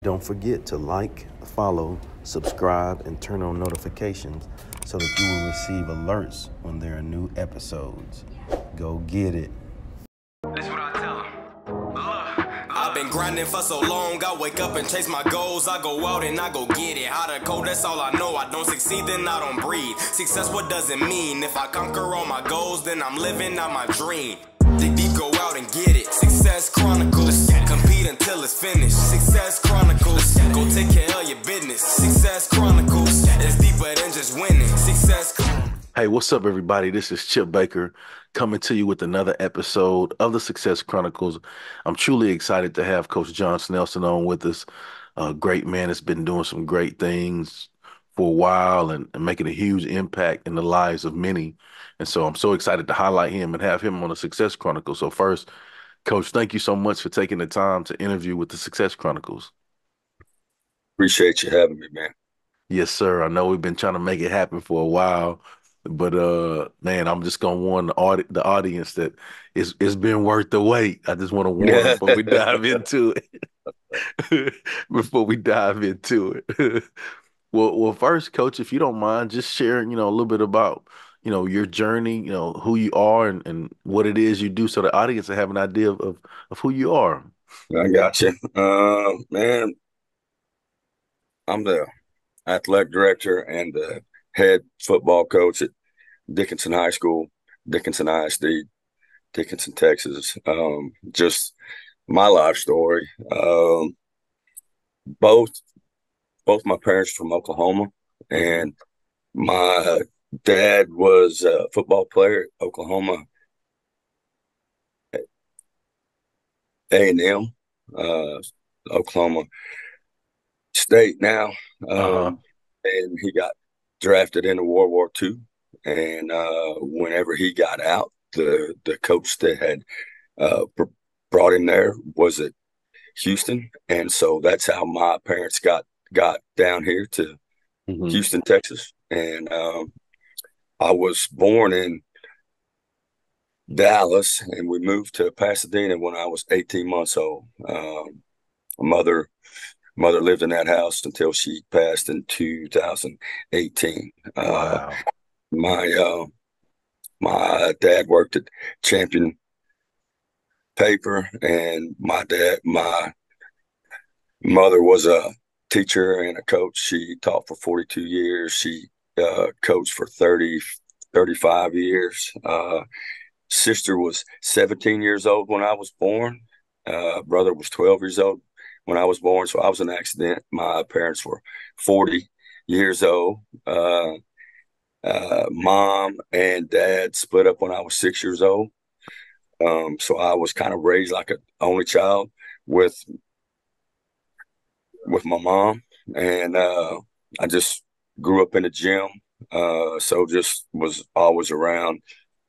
Don't forget to like, follow, subscribe, and turn on notifications so that you will receive alerts when there are new episodes. Go get it. That's what I tell them. I've been grinding for so long, I wake up and chase my goals. I go out and I go get it. Hot or cold, that's all I know. I don't succeed, then I don't breathe. Success, what does it mean? If I conquer all my goals, then I'm living out my dream. Dig deep, go out and get it. Success Chronicles. Compete until it's finished. Success Chronicles. Go take care of your business. Success Chronicles. It's deeper than just winning. Success Chronicles. Hey, what's up, everybody? This is Chip Baker coming to you with another episode of the Success Chronicles. I'm truly excited to have Coach John Snelson on with us. A great man has been doing some great things for a while and making a huge impact in the lives of many. And so I'm so excited to highlight him and have him on the Success Chronicles. So first, Coach, thank you so much for taking the time to interview with the Success Chronicles. Appreciate you having me, man. Yes, sir. I know we've been trying to make it happen for a while, but man, I'm just gonna warn the audience that it's been worth the wait. I just want to warn them before we dive into it. Before we dive into it. Well, first, Coach, if you don't mind, just sharing, a little bit about, your journey, who you are and what it is you do, so the audience will have an idea of who you are. I got you. Man, I'm the athletic director and the head football coach at Dickinson High School, Dickinson ISD, Dickinson, Texas. Just my life story. Both my parents from Oklahoma, and my dad was a football player at Oklahoma A&M, Oklahoma State now. Uh-huh. And he got drafted into World War II. And whenever he got out, the coach that had brought him there was at Houston. And so that's how my parents got down here to Houston, Texas. And I was born in Dallas, and we moved to Pasadena when I was 18 months old. My mother lived in that house until she passed in 2018. Wow. My dad worked at Champion Paper, and my mother was a teacher and a coach. She taught for 42 years. She coached for 35 years. Sister was 17 years old when I was born. Brother was 12 years old when I was born, so I was an accident. My parents were 40 years old. Mom and dad split up when I was 6 years old. So I was kind of raised like an only child with my mom, and I just grew up in the gym. So just was always around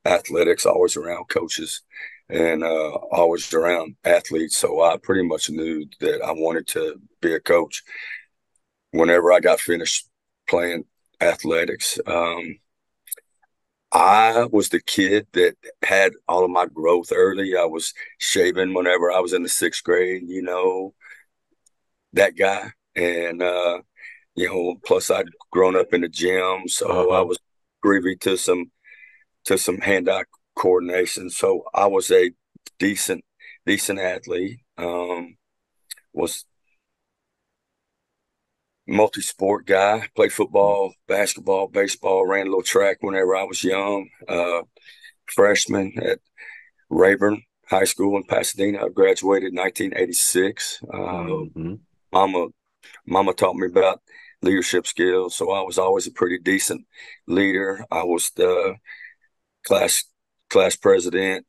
athletics, always around coaches, and always around athletes. So I pretty much knew that I wanted to be a coach whenever I got finished playing athletics. I was the kid that had all of my growth early. I was shaving whenever I was in the sixth grade, that guy. And, plus I'd grown up in the gym. So I was privy to some hand-eye coordination. So I was a decent athlete. Was multi-sport guy, played football, basketball, baseball, ran a little track whenever I was young. Freshman at Rayburn High School in Pasadena. I graduated in 1986. Mama taught me about leadership skills, so I was always a pretty decent leader. I was the class president,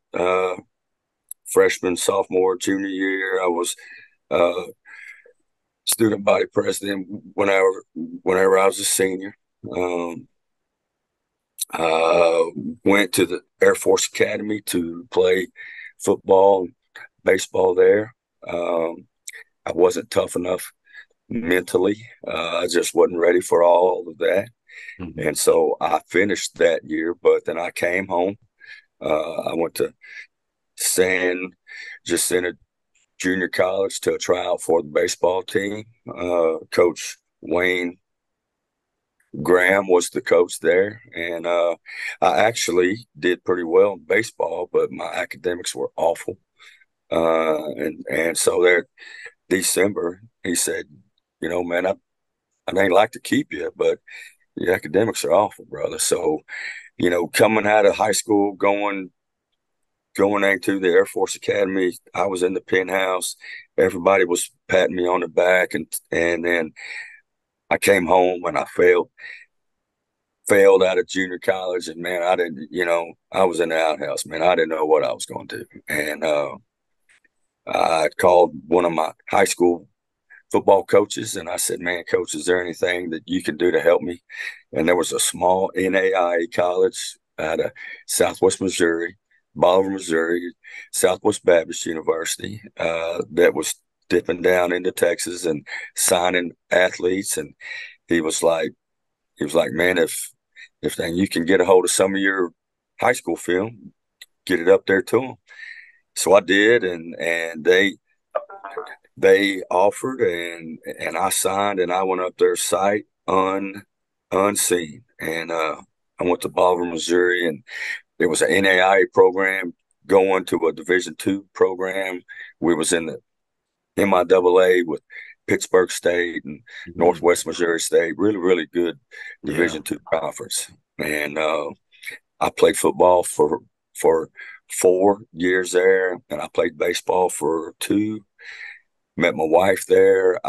freshman, sophomore, junior year. I was student body president whenever I was a senior. Went to the Air Force Academy to play football and baseball there. I wasn't tough enough mentally. I just wasn't ready for all of that. And so I finished that year, but then I came home. I went to San Jacinto junior college to try out for the baseball team. Coach Wayne Graham was the coach there, and I actually did pretty well in baseball, but my academics were awful. And so there, December, he said, man, I ain't like to keep you, but your academics are awful, brother. So, coming out of high school, going into the Air Force Academy, I was in the penthouse. Everybody was patting me on the back, and then I came home and I failed out of junior college, and man, I didn't, I was in the outhouse, man. I didn't know what I was going to do, and I called one of my high school football coaches, and I said, "Man, coach, is there anything that you can do to help me?" And there was a small NAIA college out of Southwest Missouri, Bolivar, Missouri, Southwest Baptist University, that was dipping down into Texas and signing athletes. And he was like, "Man, if then you can get a hold of some of your high school film, get it up there to them." So I did, and they offered, and I signed, and I went up there sight unseen, and I went to Bolivar, Missouri, and it was an NAIA program going to a Division II program. We was in the MIAA with Pittsburgh State and Mhm. Northwest Missouri State. Really, really good Yeah. Division II conference. And I played football for 4 years there, and I played baseball for two. Met my wife there.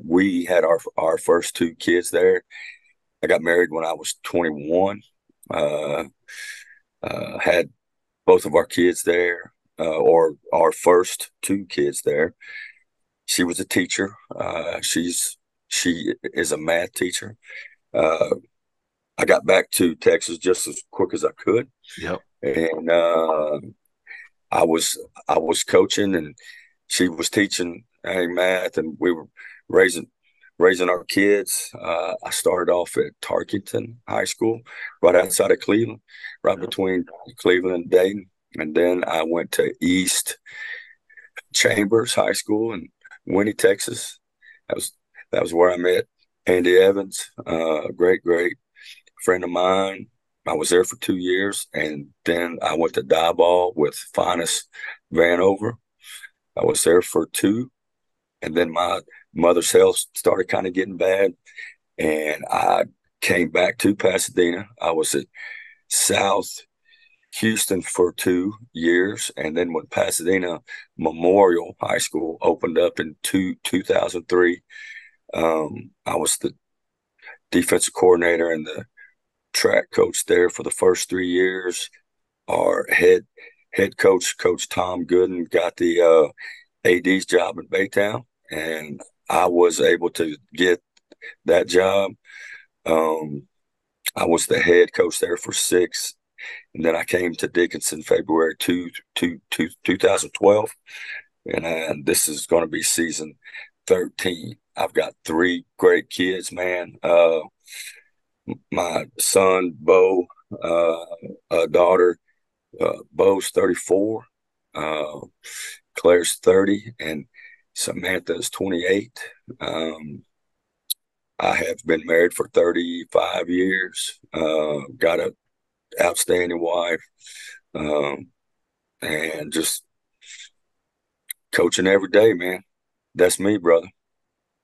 We had our first two kids there. I got married when I was 21. Uh, had both of our kids there, or our first two kids there. She was a teacher. She is a math teacher. Uh, I got back to Texas just as quick as I could, Yep. and I was I was coaching, and she was teaching math, and we were raising raising our kids. I started off at Tarkington High School, right outside of Cleveland, right Yep. between Cleveland and Dayton, and then I went to East Chambers High School in Winnie, Texas. That was that was where I met Andy Evans, great friend of mine. I was there for 2 years, and then I went to Diboll with Finest Vanover. I was there for two, and then my mother's health started kind of getting bad, and I came back to Pasadena. I was at South Houston for 2 years, and then when Pasadena Memorial High School opened up in 2003, I was the defensive coordinator and the track coach there for the first 3 years. Our head coach, Coach Tom Gooden, got the AD's job in Baytown, and I was able to get that job. Um, I was the head coach there for 6, and then I came to Dickinson February 2012, and this is going to be season 13. I've got 3 great kids, man. My son, Bo, a daughter, Bo's 34, uh, Claire's 30, and Samantha's 28. Um, I have been married for 35 years, got an outstanding wife, um, and just coaching every day, man. That's me, brother.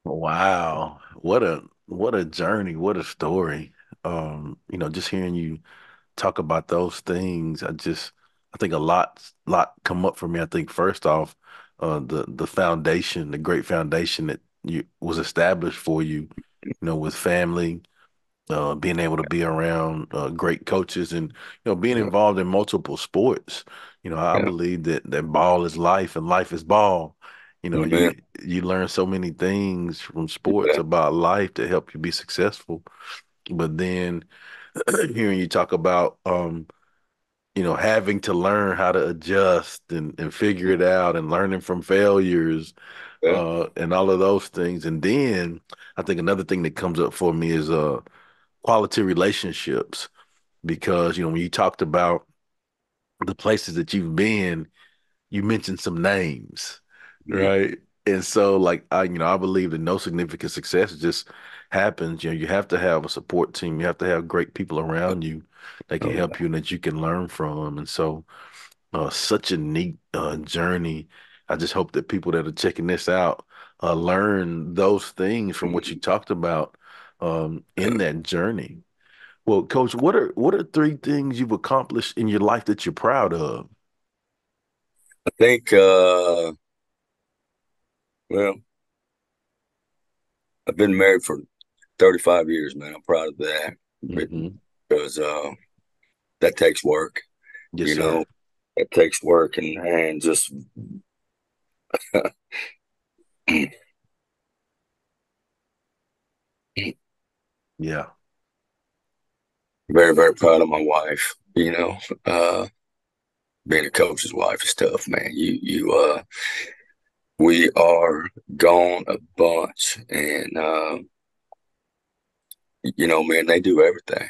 Wow. What a journey, what a story. Just hearing you talk about those things, I think a lot come up for me. I think first off, the foundation, the great foundation that you was established for you, with family, being able to be around great coaches and being Yeah, involved in multiple sports. I yeah, believe that ball is life and life is ball. amen. You learn so many things from sports Yeah, about life to help you be successful. But then hearing you talk about having to learn how to adjust and figure it out and learning from failures yeah, and all of those things. And then I think another thing that comes up for me is quality relationships because when you talked about the places that you've been, you mentioned some names. Right. And so like I believe that no significant success just happens. You have to have a support team. You have to have great people around you that can Oh, help you and that you can learn from. And so such a neat journey. I just hope that people that are checking this out learn those things from what you yeah. talked about in that journey. Well, Coach, what are three things you've accomplished in your life that you're proud of? I think, well, I've been married for 35 years, man. I'm proud of that Hmm. because that takes work, Yes, you sir. know, it takes work and just Yeah. very, very proud of my wife. Being a coach's wife is tough, man. We are gone a bunch, and man, they do everything.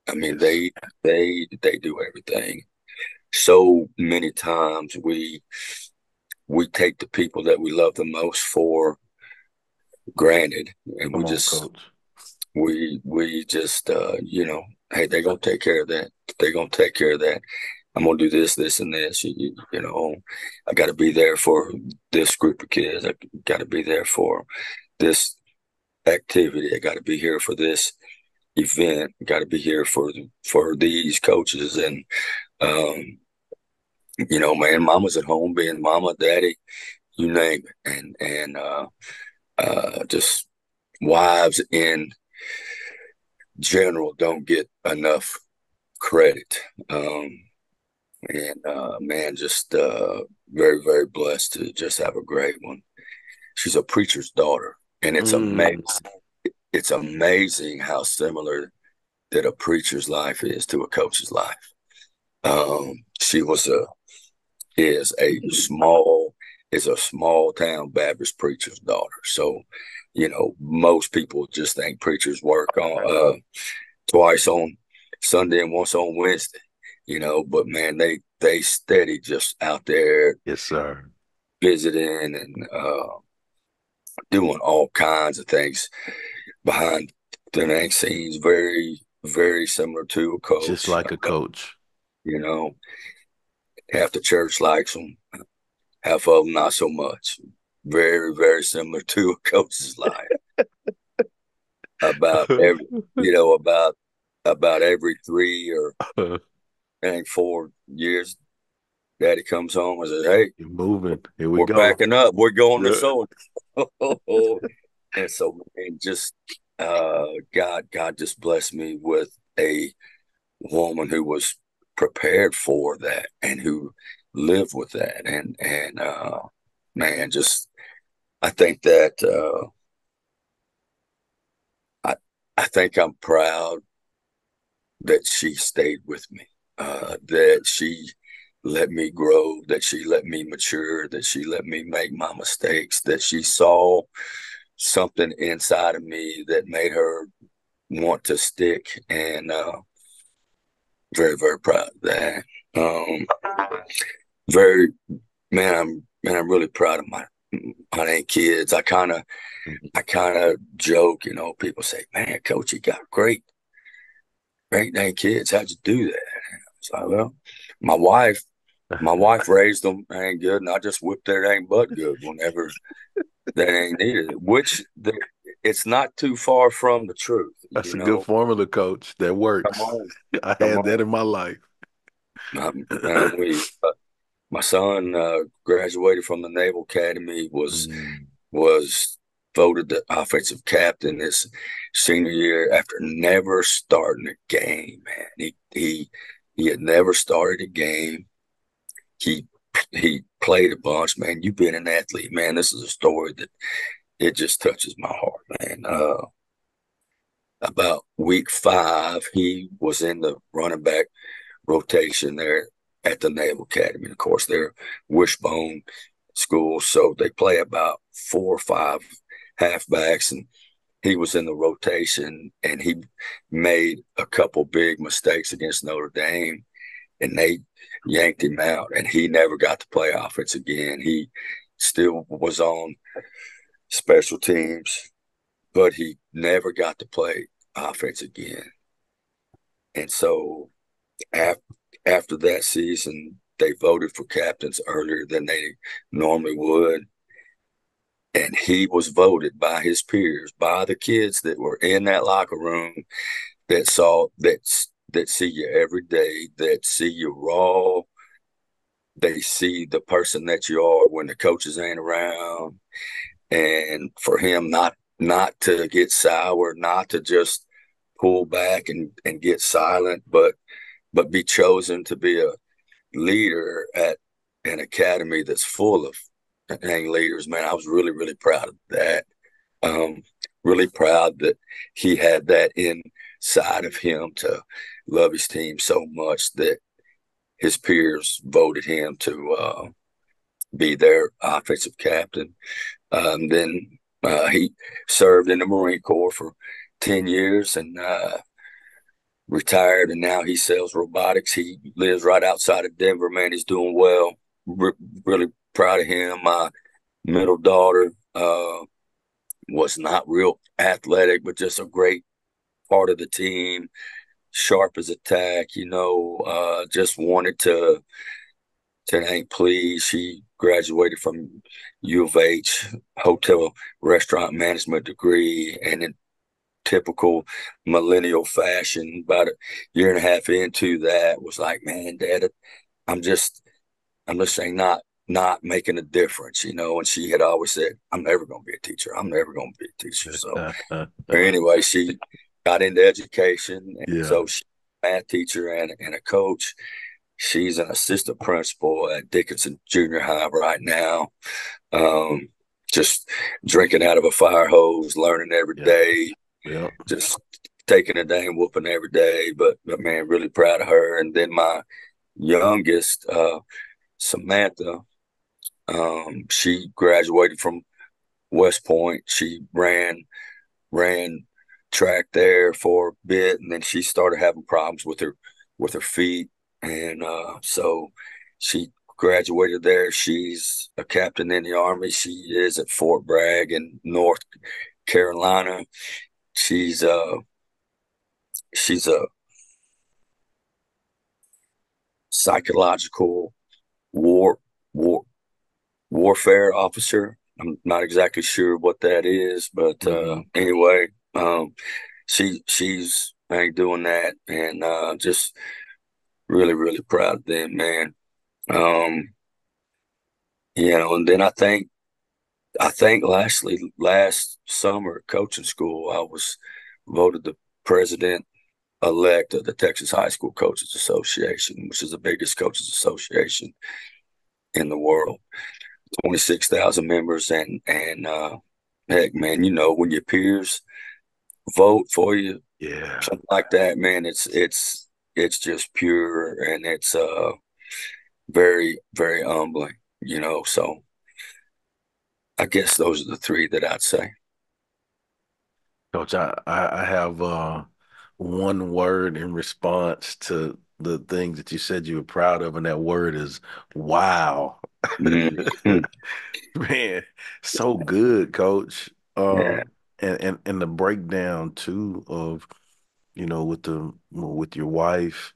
I mean, Yes. they do everything. So many times we take the people that we love the most for granted, and Come on, Coach. we just hey, they're gonna take care of that. They're gonna take care of that. I'm gonna do this, this, and this. I got to be there for this group of kids. I got to be there for this activity. I got to be here for this event. I got to be here for these coaches. And um, man, mama's at home, being mama, daddy, you name it, and just wives in general don't get enough credit. And man, just very, very blessed to just have a great one. She's a preacher's daughter, and it's amazing. Mm, It's amazing how similar that a preacher's life is to a coach's life. She is a small is a small town Baptist preacher's daughter. So, most people just think preachers work on twice on Sunday and once on Wednesday. But man, they steady just out there yes, sir. visiting and doing all kinds of things behind the next scenes. Very, very similar to a Just coach. like a coach. You know, half the church likes them, half of them not so much. Very, very similar to a coach's life. About every, you know, about every 3 or I think 4 years, Daddy comes home and says, "Hey, You're moving. Here we we're go. packing up. We're going to Yeah. soldier." And so, man, just God just blessed me with a woman who was prepared for that and who lived with that, and man, just I think that I I think I'm proud that she stayed with me, that she let me grow, that she let me mature, that she let me make my mistakes, that she saw something inside of me that made her want to stick, and very, very proud of that. Um, very I'm really proud of my 8 kids. I kind of joke, people say, "Man, coach, you got great 8 kids. How'd you do that?" So, well, my wife, my wife raised them ain't good, and I just whipped their ain't but good whenever they ain't needed it. It's not too far from the truth, That's a good formula, coach. That Come works. on, I come had that on. in my life. Man, my son graduated from the Naval Academy, Mm, was voted the offensive captain his senior year after never starting a game. Man, he had never started a game. He he played a bunch. Man, you've been an athlete, man. This is a story that it just touches my heart, man. About week 5, he was in the running back rotation there at the Naval Academy. And of course, they're wishbone school, so they play about 4 or 5 halfbacks, and he was in the rotation, and he made a couple big mistakes against Notre Dame, and they yanked him out, and he never got to play offense again. still was on special teams, but he never got to play offense again. And so after after that season, they voted for captains earlier than they normally would. And he was voted by his peers, by the kids that were in that locker room that see you every day, that see you raw. They see the person that you are when the coaches ain't around. And for him not to get sour, not to just pull back and get silent, but be chosen to be a leader at an academy that's full of young leaders, man, I was really, really proud of that. Um, really proud that he had that inside of him to love his team so much that his peers voted him to be their offensive captain. Then he served in the Marine Corps for 10 years and retired, and now he sells robotics. He lives right outside of Denver, man. He's doing well. Really proud of him. My middle daughter was not real athletic, but just a great part of the team, sharp as a tack, just wanted to ain't pleased. She graduated from U of H, hotel restaurant management degree, and in typical millennial fashion, about a year and a half into that, was like, man, Dad, I'm just I'm just saying not making a difference, And she had always said, I'm never gonna be a teacher. I'm never gonna be a teacher. So anyway, she got into education, and Yeah. so she's a math teacher and a coach. She's an assistant principal at Dickinson Junior High right now. Um, just drinking out of a fire hose, learning every Yeah. day, Yeah. just taking a dang whooping every day. But man, really proud of her. And then my youngest, Samantha, she graduated from West Point. She ran track there for a bit, and then she started having problems with her feet, and so she graduated there. She's a captain in the Army. She is at Fort Bragg in North Carolina. She's she's a psychological war war warfare officer. I'm not exactly sure what that is, but Hmm. anyway, she's ain't doing that, and just really really proud of them, man. Um, and then I think last summer at coaching school, I was voted the president elect of the Texas High School Coaches Association, which is the biggest coaches association in the world. 26,000 members, and heck, man, when your peers vote for you, Yeah. something like that, man, it's just pure, and it's very very humbling. So I guess those are the three that I'd say. Coach, I have one word in response to the things that you said you were proud of, and that word is wow. Mm-hmm. Man, so good, Coach. Yeah. And the breakdown too of, with your wife,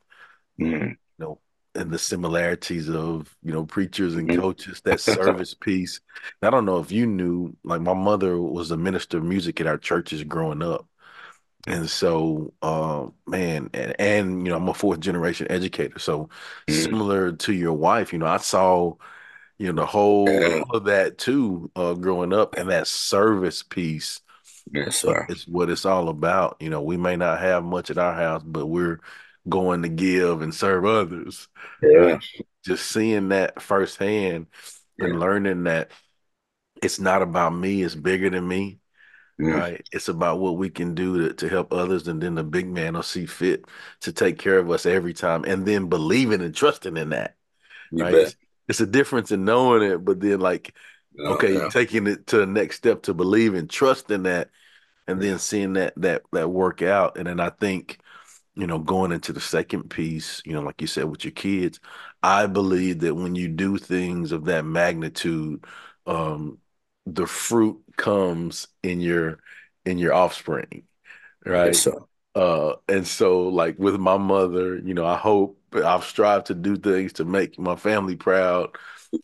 Mm-hmm. you know, and the similarities of, preachers and coaches, that service piece. I don't know if you knew, like my mother was a minister of music at our churches growing up. And so, man, and I'm a fourth generation educator. So Mm-hmm. similar to your wife, I saw, the whole Yeah. all of that too, growing up, and that service piece Yes, sir. is what it's all about. We may not have much at our house, but we're going to give and serve others. Yeah. Just seeing that firsthand Yeah. and learning that it's not about me, it's bigger than me. Mm. Right. It's about what we can do to help others. And then the big man will see fit to take care of us every time. And then believing and trusting in that. You Right. bet. It's a difference in knowing it, but then like, Oh, okay, yeah. taking it to the next step to believe and trust in that, and then Yeah. seeing that work out. And then I think, going into the second piece, like you said with your kids, I believe that when you do things of that magnitude, um, the fruit comes in your offspring, Yes, right? sir. And so like with my mother, you know, I hope I've strived to do things to make my family proud.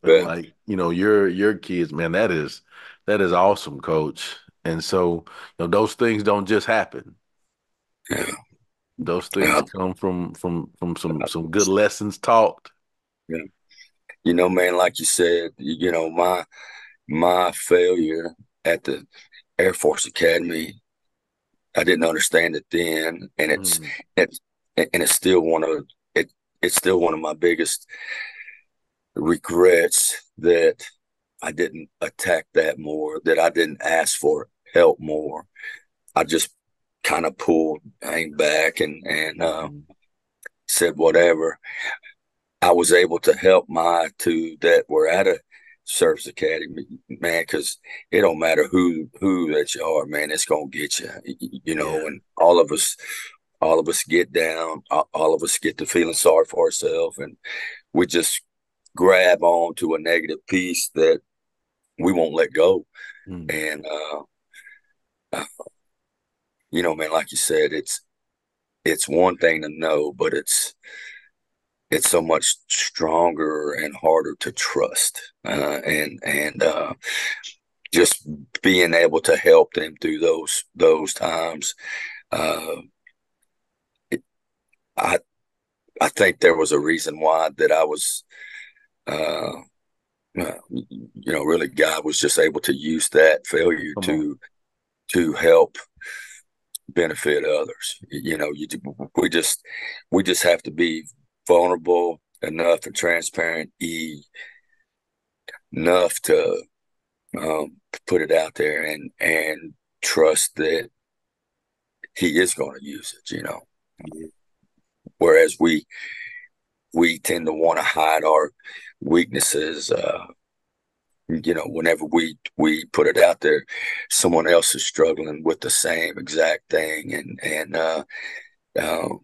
And Yeah, like, you know, your kids, man, that is awesome, coach. And so, you know, those things don't just happen. yeah, Those things yeah. come from some good lessons taught. Yeah. You know, man, like you said, you know, my failure at the Air Force Academy, I didn't understand it then, and Mm, it's and it's still it it's still one of my biggest regrets that I didn't attack that more, that I didn't ask for help more. I just kind of pulled hang back and mm, said whatever. I was able to help my two that were at a service academy, man, because it don't matter who that you are, man, it's gonna get you, you know. yeah. And all of us get down, all of us get to feeling sorry for ourselves, and we just grab on to a negative piece that we won't let go. Mm, And uh, you know, man, like you said, it's one thing to know, but it's so much stronger and harder to trust. And just being able to help them through those times. Uh, it, I I think there was a reason why that I was, uh, you know, really God was just able to use that failure come on. to help benefit others. You know, we just we just have to be vulnerable enough and transparent enough to put it out there and trust that he is going to use it. You know, Yeah. whereas we tend to want to hide our weaknesses. You know, whenever we put it out there, someone else is struggling with the same exact thing, and um,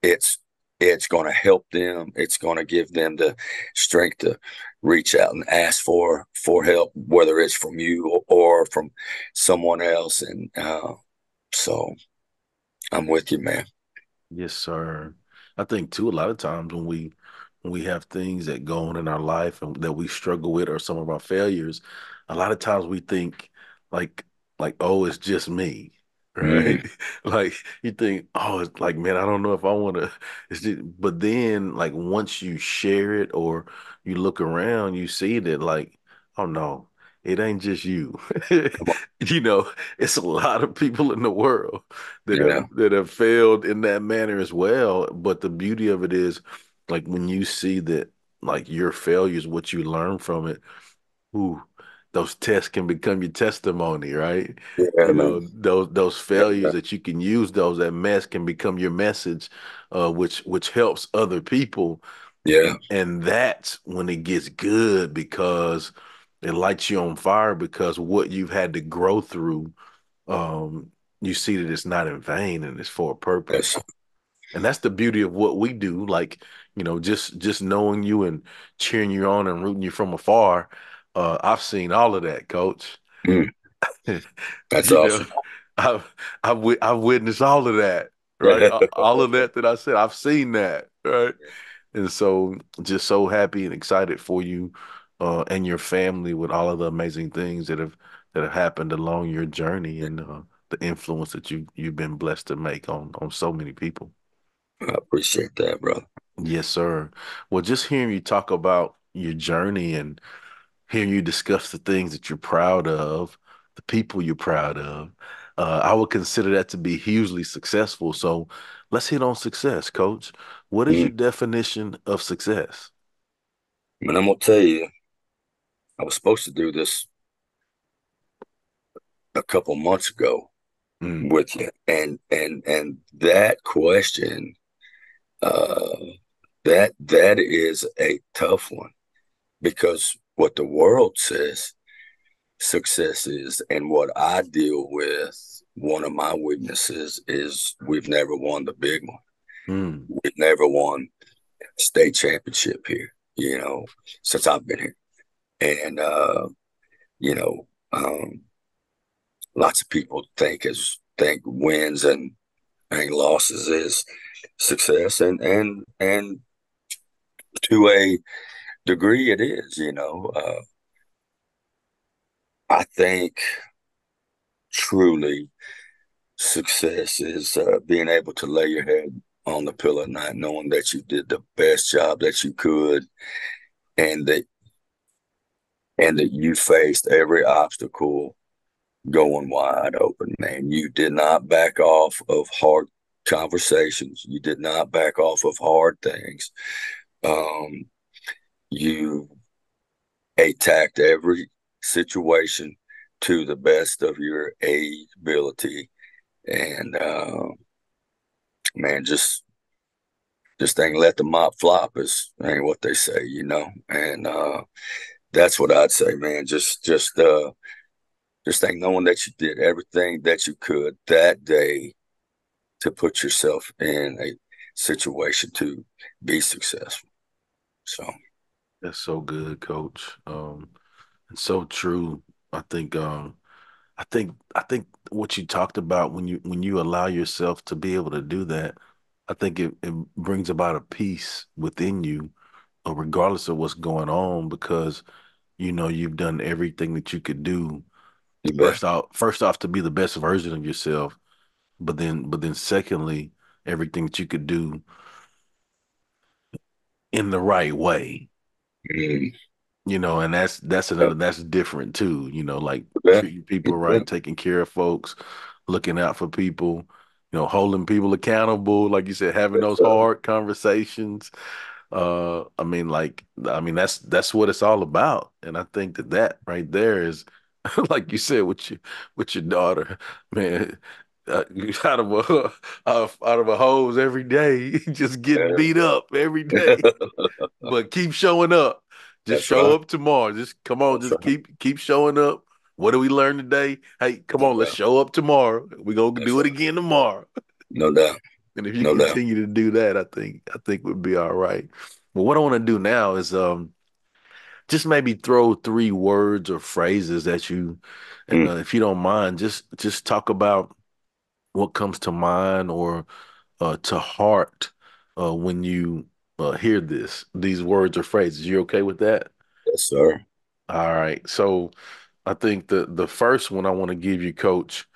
it's it's going to help them. It's going to give them the strength to reach out and ask for help, whether it's from you or from someone else. And so I'm with you, man. Yes, sir. I think too, a lot of times when we have things that go on in our life and that we struggle with or some of our failures, a lot of times we think like oh, it's just me. Right? Mm-hmm. Like you think, oh, it's like, man, I don't know if I want to. It's just, but then like once you share it or you look around, you see that like, oh no, it ain't just you. Come on. You know, it's a lot of people in the world Yeah, that have failed in that manner as well. But the beauty of it is, like when you see that, like your failures, what you learn from it, ooh, those tests can become your testimony, right? yeah, You man. know, those failures Yeah, that you can use those that mess can become your message, which helps other people, yeah, and that's when it gets good because it lights you on fire because what you've had to grow through, um, you see that it's not in vain and it's for a yes, purpose. And that's the beauty of what we do. Like, you know, just knowing you and cheering you on and rooting you from afar. I've seen all of that, coach. mm, that's You know, awesome. I've witnessed all of that, right? All of that I said, I've seen that, right? And so just so happy and excited for you and your family with all of the amazing things that have happened along your journey and the influence that you've been blessed to make on so many people. I appreciate that, brother. Yes, sir. Well, just hearing you talk about your journey and hearing you discuss the things that you're proud of, the people you're proud of, I would consider that to be hugely successful. So let's hit on success, coach. What is Mm. your definition of success? And I'm gonna tell you, I was supposed to do this a couple months ago Mm, with you, and that question, uh, that is a tough one because what the world says success is, and what I deal with, one of my weaknesses is we've never won the big one. mm, We've never won state championship here, you know, since I've been here. And you know, lots of people think wins and losses is success, and to a degree it is. I think truly success is being able to lay your head on the pillow at night, knowing that you did the best job that you could, and that you faced every obstacle going wide open, man. You did not back off of hard conversations. You did not back off of hard things. Um, you attacked every situation to the best of your ability. And man, just ain't let the mop flop is ain't what they say. And that's what I'd say, man. Just think knowing that you did everything that you could that day to put yourself in a situation to be successful. So, That's so good, Coach. It's so true. I think I think what you talked about when you allow yourself to be able to do that, I think it brings about a peace within you, regardless of what's going on, because you know you've done everything that you could do. you bet. First off, to be the best version of yourself, but then secondly, everything that you could do in the right way. Mm, And that's yeah, another that's different too, like you bet. treating people You right, bet. taking care of folks, looking out for people, holding people accountable, like you said, having Yes, those sir. hard conversations. I mean that's what it's all about. And I think that right there is like you said with your daughter, man, out of a out of a hose every day, just getting Yeah. beat up every day. But keep showing up. Just That's show right. up tomorrow. Just come on, That's just right. keep showing up. What do we learn today? Hey, come No on, let's doubt. show up tomorrow. We're gonna That's do it right. again tomorrow. No doubt. And if you No doubt. continue to do that, I think we'll be all right. But what I want to do now is just maybe throw three words or phrases at you, and Mm, if you don't mind, just talk about what comes to mind or to heart when you hear these words or phrases. You okay with that? yes, sir. All right. So I think the first one I want to give you, Coach,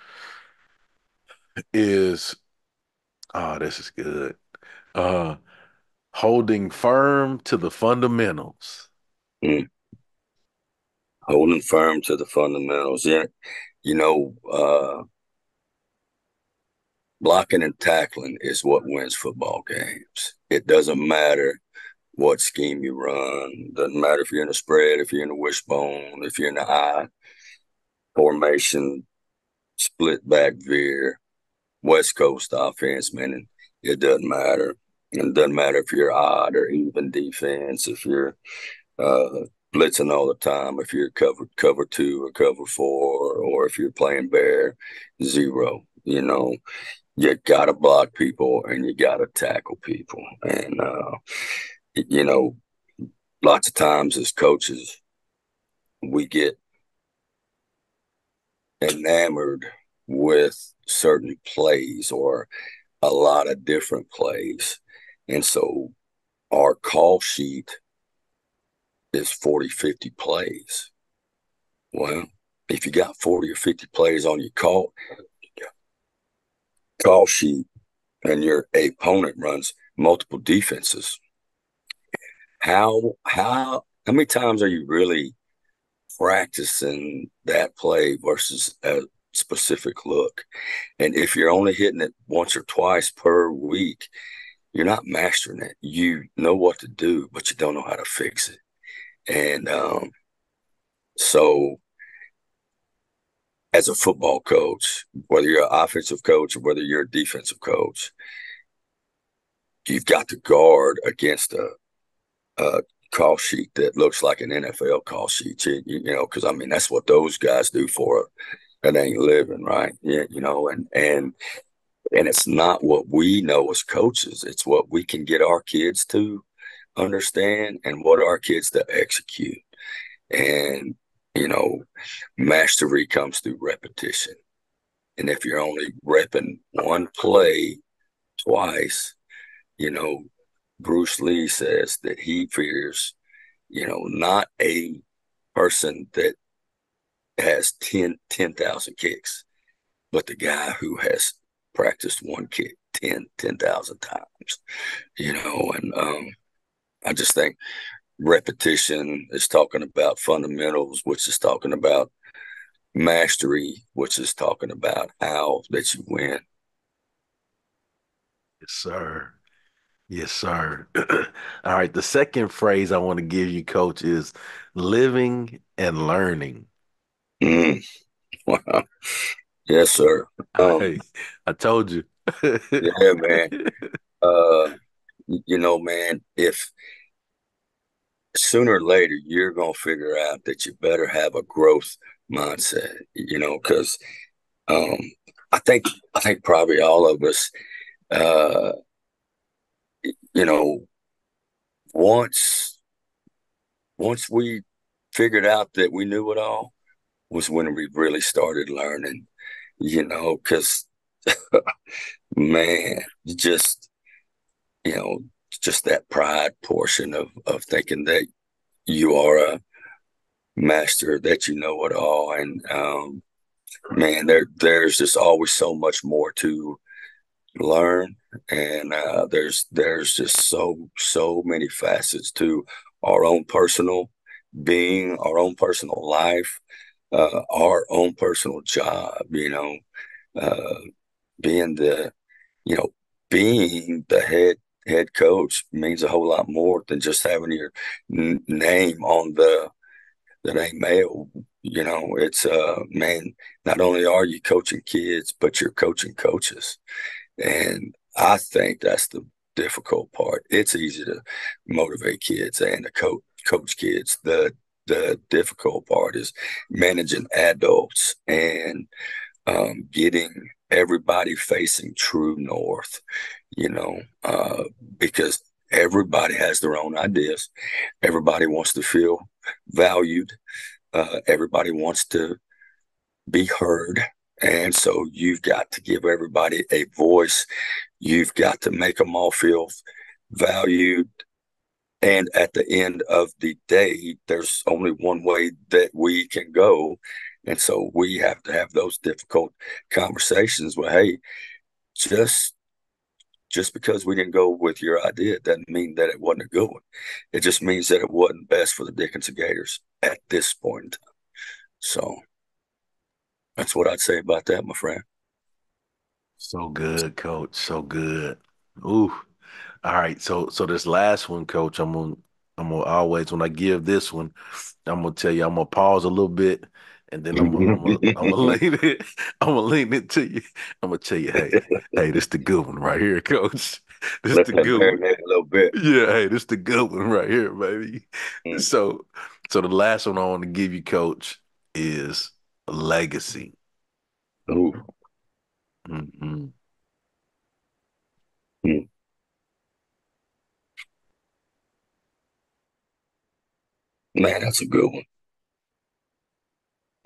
is this is good. Uh, Holding firm to the fundamentals. Mm, holding firm to the fundamentals. Yeah. You know, blocking and tackling is what wins football games. It doesn't matter what scheme you run. Doesn't matter if you're in a spread, if you're in a wishbone, if you're in the I formation, split back veer, West Coast offense, man. It doesn't matter. And it doesn't matter if you're odd or even defense, if you're blitzing all the time, if you're cover two or cover four, or if you're playing bear zero. You got to block people and you got to tackle people. And, you know, lots of times as coaches, we get enamored with certain plays or a lot of different plays. And so our call sheet is 40, 50 plays. Well, if you got 40 or 50 plays on your call sheet and your opponent runs multiple defenses, how many times are you really practicing that play versus a specific look? And if you're only hitting it once or twice per week, you're not mastering it. You know what to do, but you don't know how to fix it. And so, as a football coach, whether you're an offensive coach or whether you're a defensive coach, you've got to guard against a call sheet that looks like an NFL call sheet. Because I mean that's what those guys do for an ain't living, right? Yeah, and it's not what we know as coaches. It's what we can get our kids to understand and what our kids to execute. And you know, mastery comes through repetition. And if you're only repping one play twice, you know, Bruce Lee says that he fears, not a person that has 10,000 kicks, but the guy who has practiced one kick 10,000 times, and I just think repetition is talking about fundamentals, which is talking about mastery, which is talking about how that you win. Yes, sir. Yes, sir. All right. The second phrase I want to give you, coach, is living and learning. Mm, wow. Yes, sir. Hey, I told you. Yeah, man. Uh, man, if sooner or later you're gonna figure out that you better have a growth mindset, because um, I think probably all of us, uh, you know, once once we figured out that we knew it all was when we really started learning, because man, just you know, just that pride portion of thinking that you are a master, that you know it all, and man, there's just always so much more to learn, and there's just so many facets to our own personal being, our own personal life, our own personal job. Uh, being the you know being the head coach means a whole lot more than just having your name on the name mail. It's man, not only are you coaching kids, but you're coaching coaches. And I think that's the difficult part. It's easy to motivate kids and to coach kids. The difficult part is managing adults and getting everybody facing true north, you know, uh, because everybody has their own ideas. Everybody wants to feel valued. Everybody wants to be heard. And so you've got to give everybody a voice. You've got to make them all feel valued. And at the end of the day, there's only one way that we can go. And so we have to have those difficult conversations where, hey, just just because we didn't go with your idea doesn't mean that it wasn't a good one. It just means that it wasn't best for the Dickinson Gators at this point in time. So that's what I'd say about that, my friend. So good, coach. So good. Ooh. All right. So this last one, coach, I'm gonna always when I give this one, I'm gonna tell you, I'm gonna pause a little bit and then I'm gonna lean it, I'm gonna lean it to you. I'm gonna tell you, hey, this the good one right here, coach. This Let the that good one. marinate a little bit. Yeah, hey, this the good one right here, baby. Mm. So so the last one I want to give you, coach, is legacy. Ooh. Hmm. Mm. Man, that's a good one.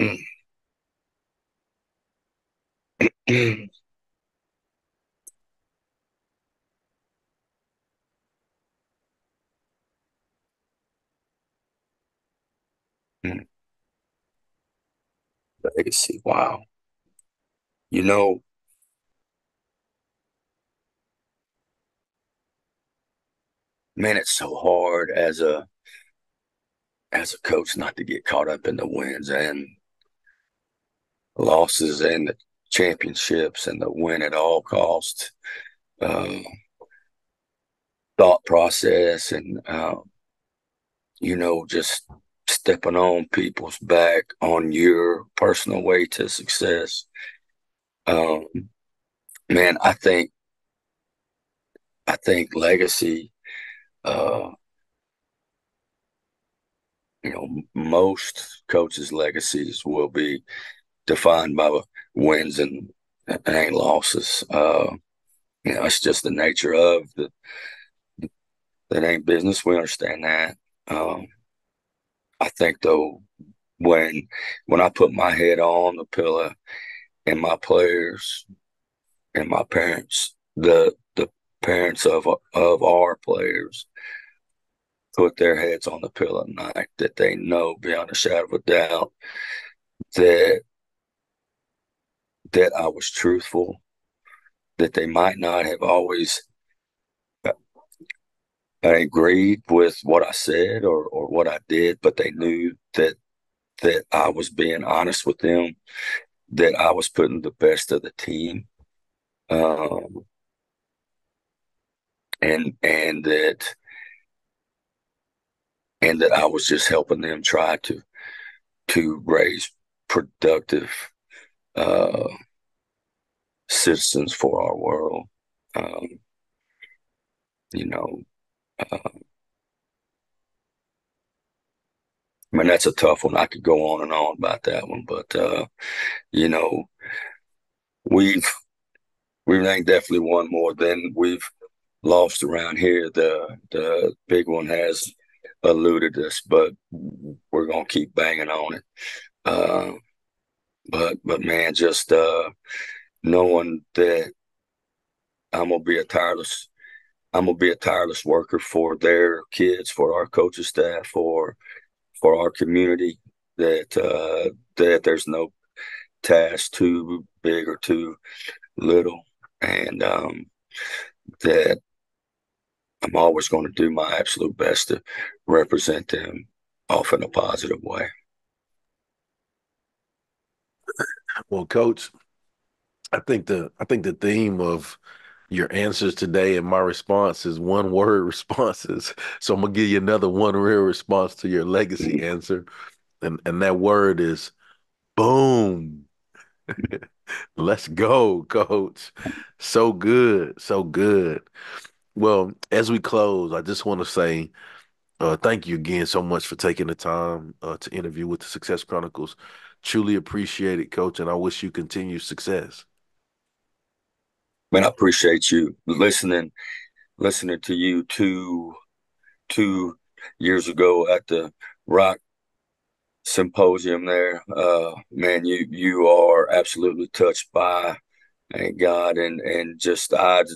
Mm. Mm. Legacy. Wow. You know, man, it's so hard as a coach not to get caught up in the wins and losses and the championships and the win at all costs uh, thought process, and just stepping on people's back on your personal way to success. Um, man, I think legacy. Uh, most coaches' legacies will be defined by wins and ain't losses. It's just the nature of that ain't business. We understand that. Um, I think though when I put my head on the pillow and my players and my parents, the parents of our players put their heads on the pillow at night, that they know beyond a shadow of a doubt that I was truthful, that they might not have always agreed with what I said or what I did, but they knew that I was being honest with them, that I was putting the best of the team, um, and that I was just helping them try to raise productive uh, citizens for our world. Um, you know, uh, I mean, that's a tough one. I could go on and on about that one, but you know, we've we've ain't definitely won more than we've lost around here. The big one has eluded us, but we're gonna keep banging on it. Uh, but man, just knowing that I'm gonna be a tireless I'm gonna be a tireless worker for their kids, for our coaching staff, for our community. That there's no task too big or too little, and that I'm always going to do my absolute best to represent them off in a positive way. Well, Coach, I think the theme of your answers today and my response is one word responses. So I'm gonna give you another one real response to your legacy answer. And that word is boom. Let's go, Coach. So good, so good. Well, as we close, I just want to say thank you again so much for taking the time to interview with the Success Chronicles. Truly appreciate it, Coach, and I wish you continued success. Man, I appreciate you listening to you two years ago at the Rock Symposium there. Man, you are absolutely touched by thank God, and just I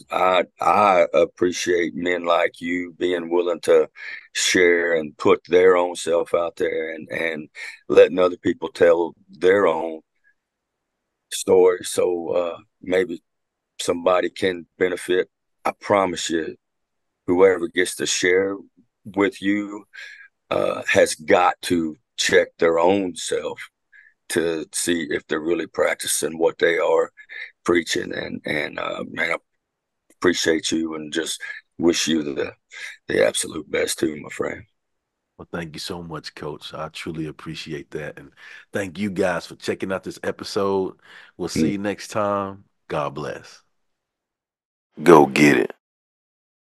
appreciate men like you being willing to share and put their own self out there and letting other people tell their own story. So maybe somebody can benefit. I promise you, whoever gets to share with you has got to check their own self to see if they're really practicing what they are preaching. And man, I appreciate you and just wish you the absolute best too, my friend. Well, thank you so much, Coach. I truly appreciate that. And thank you guys for checking out this episode. We'll see Mm. you next time. God bless. Go get it.